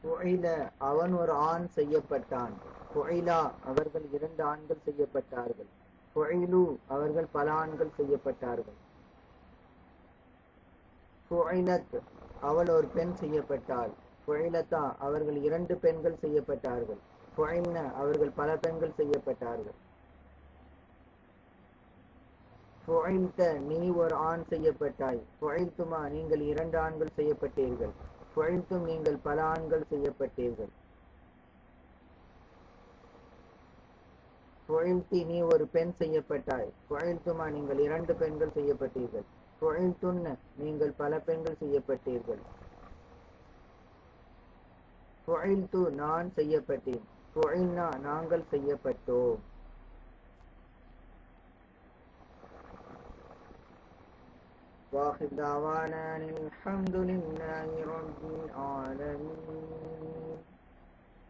ஃபுஇல அவன் ஒரு ஆண் செய்யப்பட்டான். ஃபுஇலா அவர்கள் 2 ஆண்கள் செய்யப்பட்டார்கள். ஃபுஇலு அவர்கள் பல ஆண்கள் செய்யப்பட்டார்கள். ஃபுஇலத் அவள் ஒரு பெண் செய்யப்பட்டாள். ஃபுஇலத்தா அவர்கள் 2 பெண்கள் செய்யப்பட்டார்கள். ஃபுஇல்ன அவர்கள் பல பெண்கள் செய்யப்பட்டார்கள். ஃபுஇல்த நீ ஒரு ஆண் செய்யப்பட்டாய். ஃபுஇல்துமா நீங்கள் 2 ஆண்கள் செய்யப்பட்டீர்கள். ஃபுஇல்தும் நீங்கள் பல ஆண்கள் செய்யப்பட்டீர்கள். ஃபுஇல்தி நீ ஒரு பெண் செய்யப்பட்டாய். ஃபுஇல்துமா நீங்கள் 2 பெண்கள் செய்யப்பட்டீர்கள். ஃபுஇல்துன்ன நீங்கள் பல பெண்கள் செய்யப்பட்டீர்கள். ஃபுஇல்து நான் செய்யப்பட்டேன். ஃபுஇல்னா நாங்கள் செய்யப்பட்டோம். وآخر دعوانا الحمد لله رب العالمين.